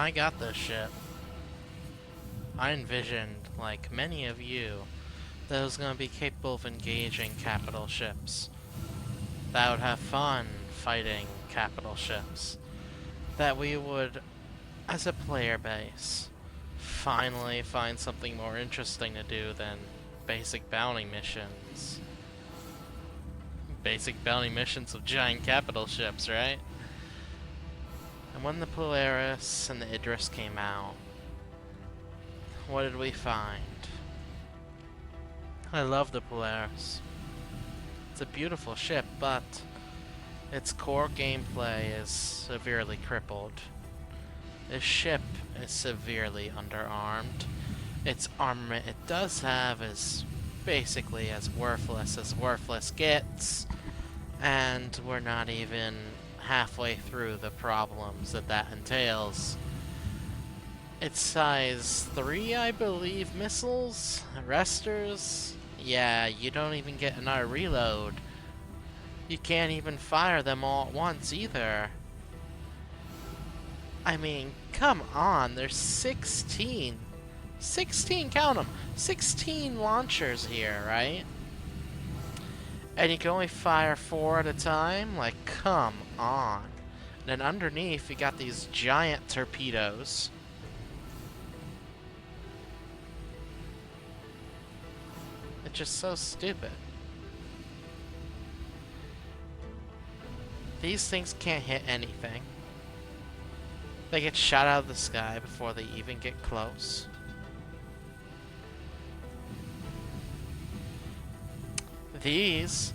I got this ship, I envisioned, like many of you, that it was going to be capable of engaging capital ships. That would have fun fighting capital ships. That we would, as a player base, finally find something more interesting to do than basic bounty missions. Basic bounty missions with giant capital ships, right? And when the Polaris and the Idris came out, what did we find? I love the Polaris. It's a beautiful ship, but its core gameplay is severely crippled. This ship is severely underarmed. Its armament it does have is basically as worthless gets, and we're not even halfway through the problems that entails. It's size 3, I believe, missiles, arresters. Yeah, you don't even get another reload. You can't even fire them all at once either. I mean, come on, there's 16. 16, count them. 16 launchers here, right? And you can only fire 4 at a time? Like, come on. And then underneath, you got these giant torpedoes. It's just so stupid. These things can't hit anything. They get shot out of the sky before they even get close. These,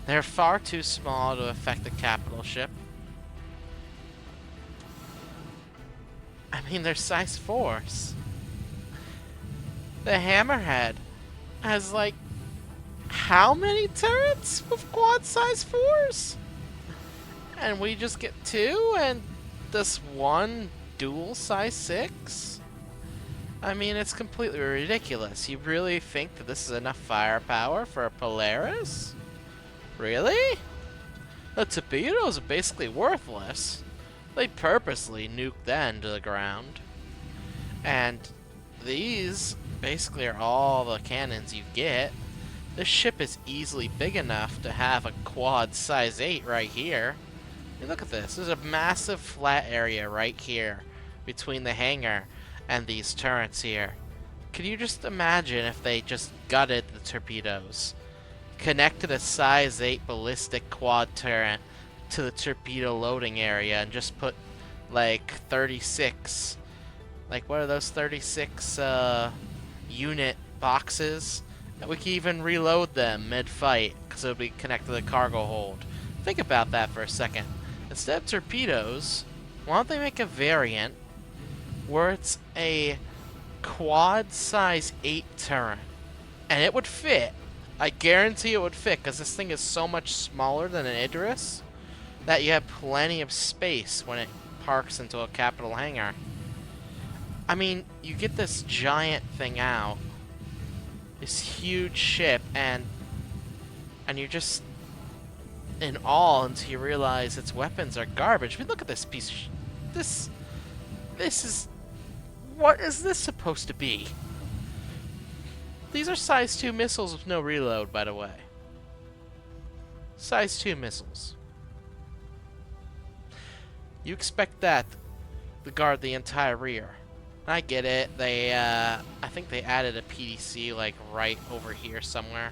they're far too small to affect the capital ship. I mean, they're size 4s. The Hammerhead has like how many turrets with quad size 4s? And we just get 2 and this one dual size 6? I mean, it's completely ridiculous. You really think that this is enough firepower for a Polaris? Really? The torpedoes are basically worthless. They purposely nuke them to the ground. And these basically are all the cannons you get. This ship is easily big enough to have a quad size 8 right here. I mean, look at this. There's a massive flat area right here between the hangar and these turrets here. Can you just imagine if they just gutted the torpedoes? Connected a size 8 ballistic quad turret to the torpedo loading area and just put like 36, like what are those 36 unit boxes? And we can even reload them mid-fight because it would be connected to the cargo hold. Think about that for a second. Instead of torpedoes, why don't they make a variant where it's a quad size 8 turret? And it would fit. I guarantee it would fit because this thing is so much smaller than an Idris that you have plenty of space when it parks into a capital hangar. I mean, you get this giant thing out, this huge ship, and you're just in awe until you realize its weapons are garbage. I mean, look at this piece of this is... what is this supposed to be? These are size 2 missiles with no reload, by the way. Size 2 missiles. You expect that to guard the entire rear. I get it. They, I think they added a PDC, like, right over here somewhere.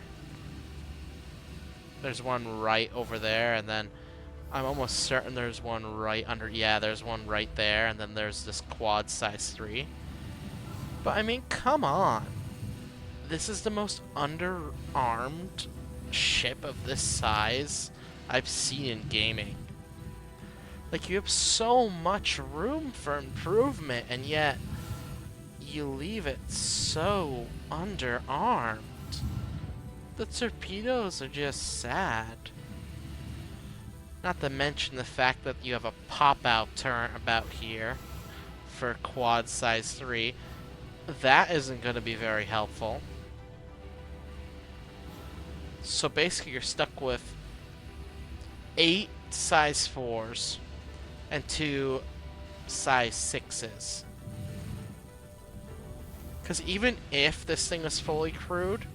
There's one right over there, and then I'm almost certain there's one right under... yeah, there's one right there, and then there's this quad size 3. But, I mean, come on. This is the most underarmed ship of this size I've seen in gaming. Like, you have so much room for improvement, and yet you leave it so underarmed. The torpedoes are just sad. Not to mention the fact that you have a pop-out turret about here for quad size 3. That isn't going to be very helpful. So basically you're stuck with 8 size 4s and 2 size 6s. Because even if this thing is fully crewed,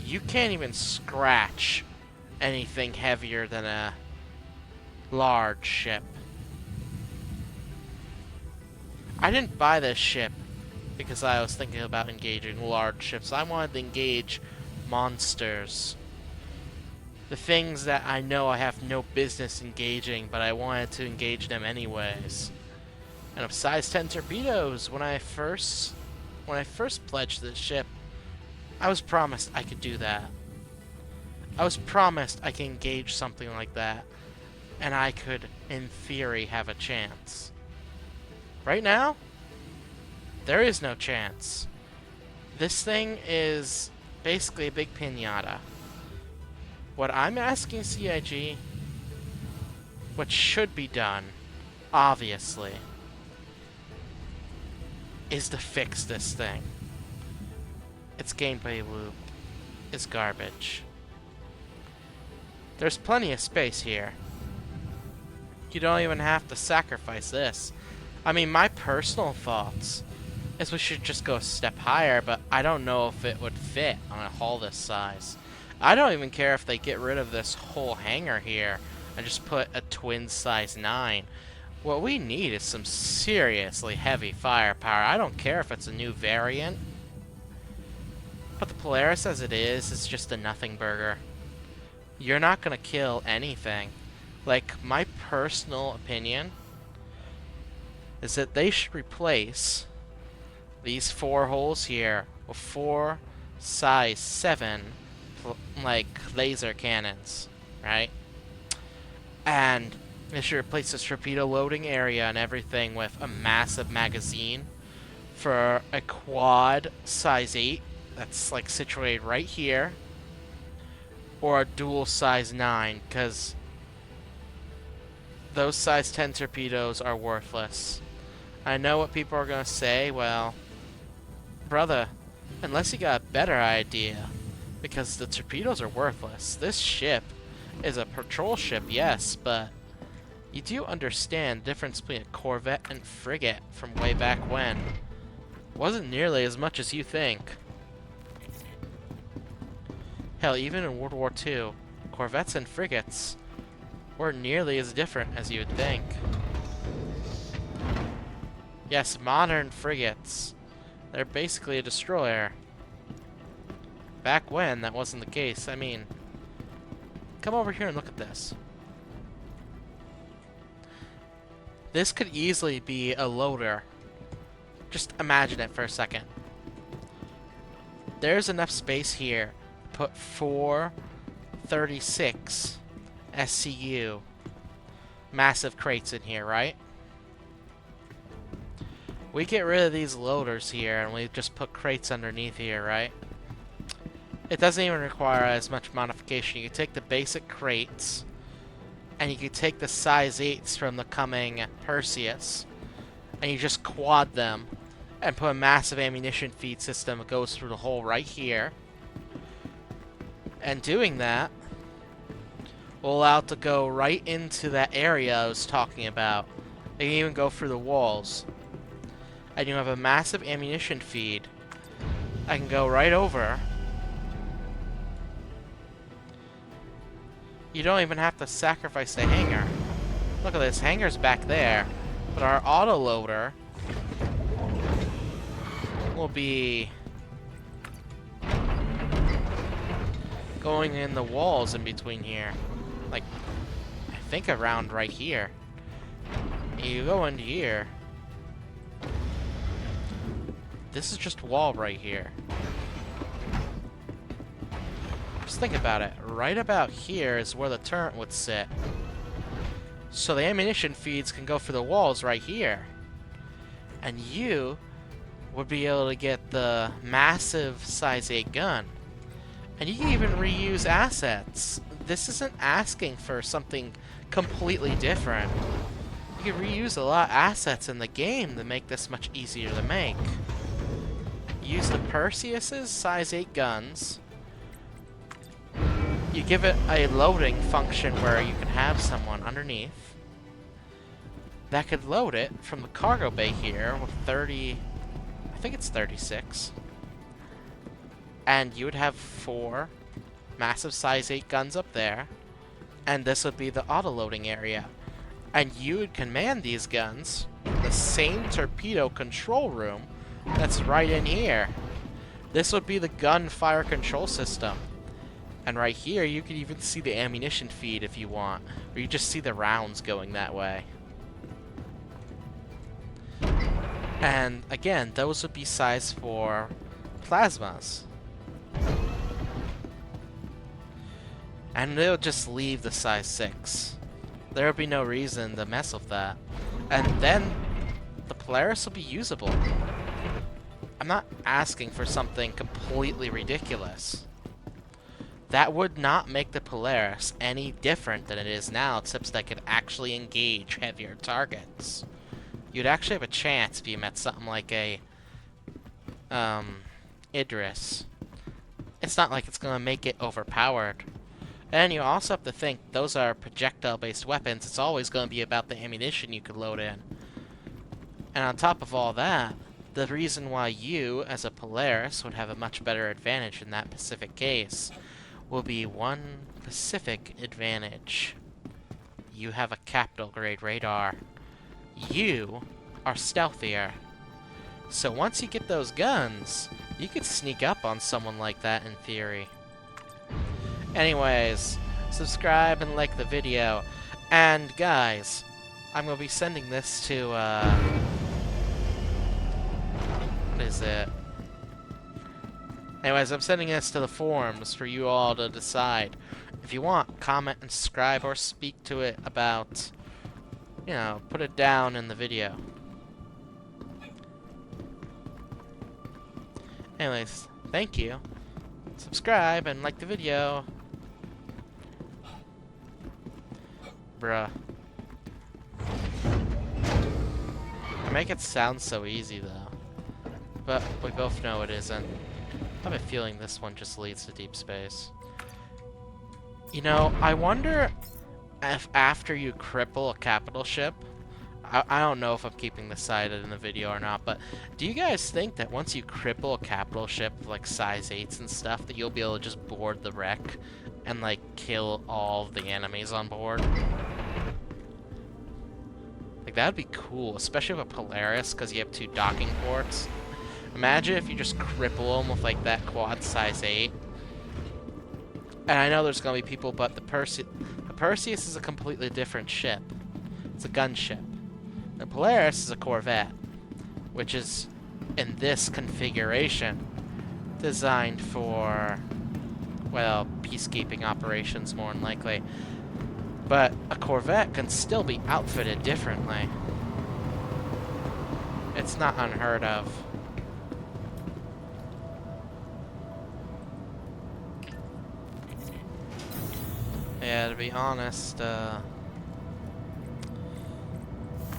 you can't even scratch anything heavier than a large ship. I didn't buy this ship because I was thinking about engaging large ships. I wanted to engage monsters. The things that I know I have no business engaging, but I wanted to engage them anyways. And of size 10 torpedoes, when I first pledged this ship, I was promised I could do that. I was promised I could engage something like that, and I could, in theory, have a chance. Right now, there is no chance. This thing is basically a big piñata. What I'm asking CIG, what should be done, obviously, is to fix this thing. Its gameplay loop is garbage. There's plenty of space here. You don't even have to sacrifice this. I mean, my personal thoughts is we should just go a step higher, but I don't know if it would fit on a hull this size. I don't even care if they get rid of this whole hangar here and just put a twin size 9. What we need is some seriously heavy firepower. I don't care if it's a new variant, but the Polaris as it is just a nothing burger. You're not gonna kill anything. Like, my personal opinion is that they should replace these 4 holes here with 4 size 7 like laser cannons, right? And they should replace this torpedo loading area and everything with a massive magazine for a quad size 8 that's like situated right here, or a dual size 9, because those size 10 torpedoes are worthless. I know what people are gonna say. Well, brother, unless you got a better idea, because the torpedoes are worthless. This ship is a patrol ship, yes, but you do understand the difference between a corvette and frigate from way back when. It wasn't nearly as much as you think. Hell, even in World War II, corvettes and frigates weren't nearly as different as you would think. Yes, modern frigates. They're basically a destroyer. Back when, that wasn't the case. I mean, come over here and look at this. This could easily be a loader. Just imagine it for a second. There's enough space here to put 4 36 SCU massive crates in here, right? We get rid of these loaders here and we just put crates underneath here, right? It doesn't even require as much modification. You can take the basic crates and you can take the size 8s from the coming Perseus and you just quad them and put a massive ammunition feed system that goes through the hole right here. And doing that will allow it to go right into that area I was talking about. It can even go through the walls. And you have a massive ammunition feed. I can go right over. You don't even have to sacrifice the hangar. Look at this, hangar's back there. But our autoloader will be going in the walls in between here. Like, I think around right here. You go into here. This is just wall right here. Just think about it. Right about here is where the turret would sit. So the ammunition feeds can go through the walls right here. And you would be able to get the massive size 8 gun. And you can even reuse assets. This isn't asking for something completely different. You can reuse a lot of assets in the game to make this much easier to make. Use the Perseus's size 8 guns. You give it a loading function where you can have someone underneath. that could load it from the cargo bay here with 30, I think it's 36. And you would have 4 massive size 8 guns up there, and this would be the auto-loading area. And you would command these guns from the same torpedo control room that's right in here. This would be the gun fire control system. And right here, you could even see the ammunition feed if you want, or you just see the rounds going that way. And again, those would be size 4 plasmas. And they'll just leave the size 6. There would be no reason to mess with that. And then the Polaris will be usable. I'm not asking for something completely ridiculous. That would not make the Polaris any different than it is now, except that it could actually engage heavier targets. You'd actually have a chance if you met something like a Idris. It's not like it's going to make it overpowered. And you also have to think, those are projectile-based weapons. It's always going to be about the ammunition you could load in. And on top of all that, the reason why you, as a Polaris, would have a much better advantage in that specific case will be one specific advantage. You have a capital-grade radar. You are stealthier. So once you get those guns, you could sneak up on someone like that in theory. Anyways, subscribe and like the video. And guys, I'm going to be sending this to, what is it? Anyways, I'm sending this to the forums for you all to decide. If you want, comment and subscribe or speak to it about, you know, put it down in the video. Anyways, thank you. Subscribe and like the video. Bruh. I make it sound so easy though. But we both know it isn't. I have a feeling this one just leads to deep space. You know, I wonder if after you cripple a capital ship, I don't know if I'm keeping this cited in the video or not, but do you guys think that once you cripple a capital ship with like size 8s and stuff, that you'll be able to just board the wreck and like kill all of the enemies on board? Like that would be cool, especially with a Polaris, because you have 2 docking ports. Imagine if you just cripple them with like that quad size 8. And I know there's gonna be people, but the Perseus is a completely different ship. It's a gunship. The Polaris is a corvette, which is in this configuration designed for, well, peacekeeping operations more than likely. But a corvette can still be outfitted differently. It's not unheard of. Yeah, to be honest,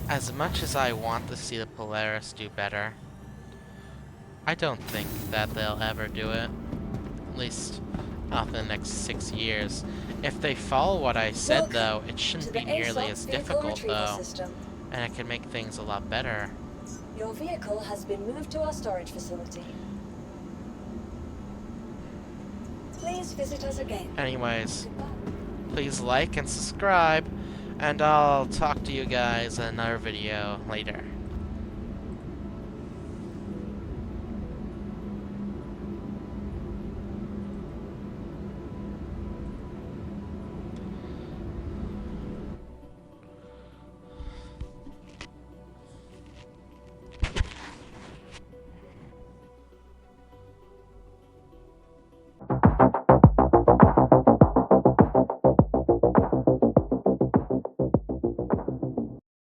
as much as I want to see the Polaris do better, I don't think that they'll ever do it. At least not in the next 6 years. If they follow what I said, though, it shouldn't be nearly as difficult, though. And it can make things a lot better. Your vehicle has been moved to our storage facility. Please visit us again. Anyways, please like and subscribe, and I'll talk to you guys in another video later.